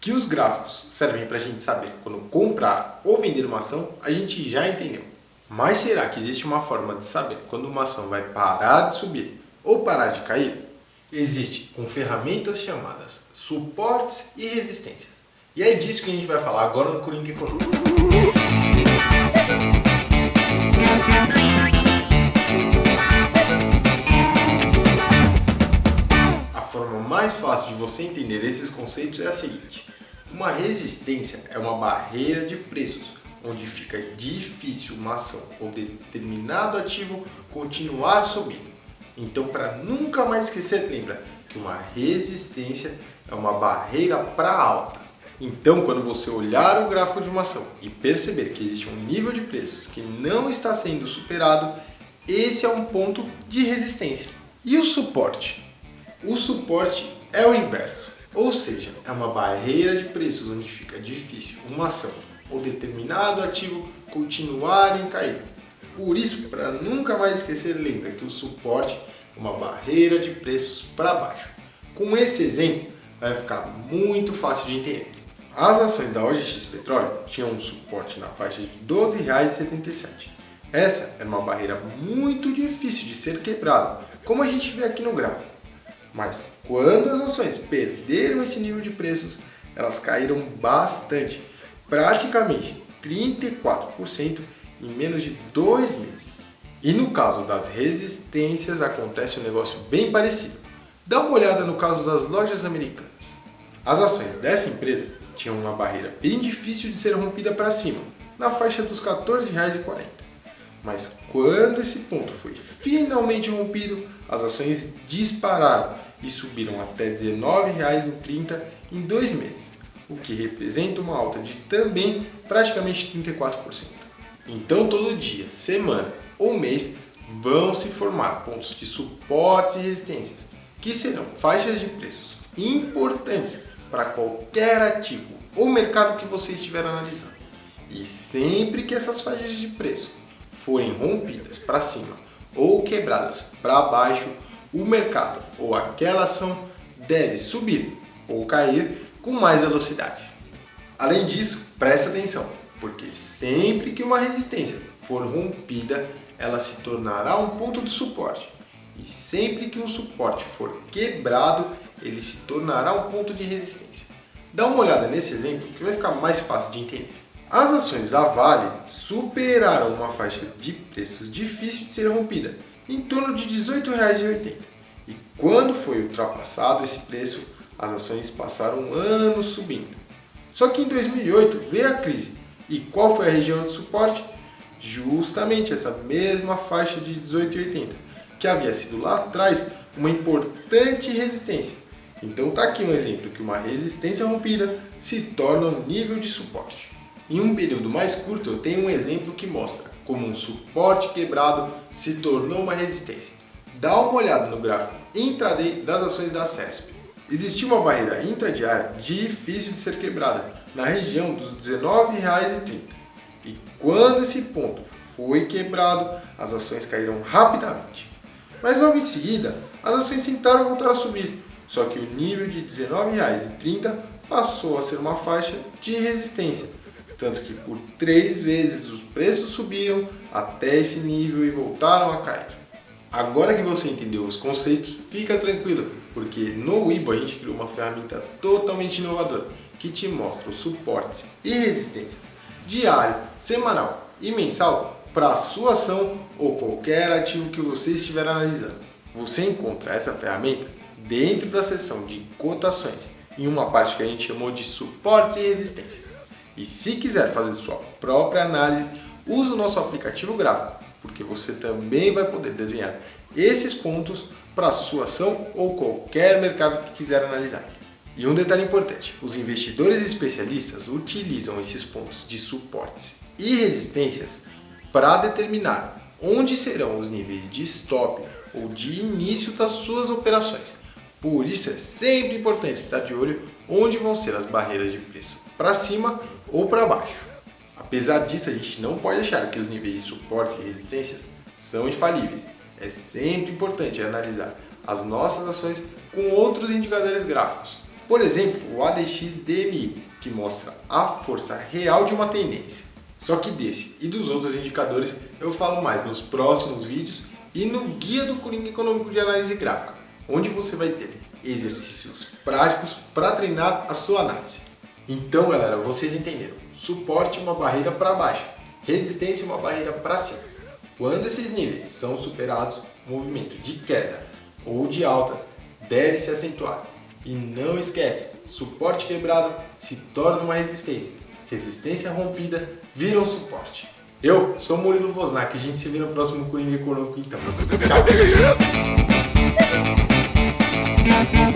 Que os gráficos servem para a gente saber quando comprar ou vender uma ação, a gente já entendeu. Mas será que existe uma forma de saber quando uma ação vai parar de subir ou parar de cair? Existe com ferramentas chamadas suportes e resistências. E é disso que a gente vai falar agora no Coringa Econômico. A forma mais fácil de você entender esses conceitos é a seguinte: uma resistência é uma barreira de preços, onde fica difícil uma ação ou determinado ativo continuar subindo. Então, para nunca mais esquecer, lembra que uma resistência é uma barreira para alta. Então, quando você olhar o gráfico de uma ação e perceber que existe um nível de preços que não está sendo superado, esse é um ponto de resistência. E o suporte? O suporte é o inverso, ou seja, é uma barreira de preços onde fica difícil uma ação ou determinado ativo continuarem cair. Por isso, para nunca mais esquecer, lembra que o suporte é uma barreira de preços para baixo. Com esse exemplo, vai ficar muito fácil de entender. As ações da OGX Petróleo tinham um suporte na faixa de R$ 12,77. Essa era uma barreira muito difícil de ser quebrada, como a gente vê aqui no gráfico. Mas quando as ações perderam esse nível de preços, elas caíram bastante, praticamente 34% em menos de 2 meses. E no caso das resistências acontece um negócio bem parecido. Dá uma olhada no caso das lojas americanas. As ações dessa empresa tinham uma barreira bem difícil de ser rompida para cima, na faixa dos R$ 14,40. Mas quando esse ponto foi finalmente rompido, as ações dispararam e subiram até R$ 19,30 em 2 meses, o que representa uma alta de também praticamente 34%. Então todo dia, semana ou mês vão se formar pontos de suportes e resistências, que serão faixas de preços importantes para qualquer ativo ou mercado que você estiver analisando. E sempre que essas faixas de preço forem rompidas para cima ou quebradas para baixo, o mercado ou aquela ação deve subir ou cair com mais velocidade. Além disso, preste atenção, porque sempre que uma resistência for rompida, ela se tornará um ponto de suporte. E sempre que um suporte for quebrado, ele se tornará um ponto de resistência. Dá uma olhada nesse exemplo que vai ficar mais fácil de entender. As ações da Vale superaram uma faixa de preços difícil de ser rompida, em torno de R$ 18,80. E quando foi ultrapassado esse preço, as ações passaram anos subindo. Só que em 2008 veio a crise. E qual foi a região de suporte? Justamente essa mesma faixa de 18,80, que havia sido lá atrás uma importante resistência. Então está aqui um exemplo que uma resistência rompida se torna um nível de suporte. Em um período mais curto, eu tenho um exemplo que mostra como um suporte quebrado se tornou uma resistência. Dá uma olhada no gráfico intraday das ações da CESP. Existia uma barreira intradiária difícil de ser quebrada, na região dos R$ 19,30. E quando esse ponto foi quebrado, as ações caíram rapidamente. Mas logo em seguida, as ações tentaram voltar a subir, só que o nível de R$ 19,30 passou a ser uma faixa de resistência, tanto que por 3 vezes os preços subiram até esse nível e voltaram a cair. Agora que você entendeu os conceitos, fica tranquilo, porque no Weibo a gente criou uma ferramenta totalmente inovadora que te mostra os suportes e resistências diário, semanal e mensal para a sua ação ou qualquer ativo que você estiver analisando. Você encontra essa ferramenta dentro da seção de cotações, em uma parte que a gente chamou de suportes e resistências. E se quiser fazer sua própria análise, use o nosso aplicativo gráfico, porque você também vai poder desenhar esses pontos para a sua ação ou qualquer mercado que quiser analisar. E um detalhe importante, os investidores especialistas utilizam esses pontos de suportes e resistências para determinar onde serão os níveis de stop ou de início das suas operações. Por isso é sempre importante estar de olho onde vão ser as barreiras de preço, para cima ou para baixo. Apesar disso, a gente não pode achar que os níveis de suportes e resistências são infalíveis. É sempre importante analisar as nossas ações com outros indicadores gráficos, Por exemplo, o ADX-DMI, que mostra a força real de uma tendência. Só que desse e dos outros indicadores eu falo mais nos próximos vídeos e no Guia do Coringa Econômico de Análise Gráfica, onde você vai ter exercícios práticos para treinar a sua análise. Então, galera, vocês entenderam. Suporte é uma barreira para baixo, resistência é uma barreira para cima. Quando esses níveis são superados, o movimento de queda ou de alta deve se acentuar. E não esquece, suporte quebrado se torna uma resistência. Resistência rompida vira um suporte. Eu sou Murilo Wozniak e a gente se vê no próximo Coringa Econômico então. Tchau!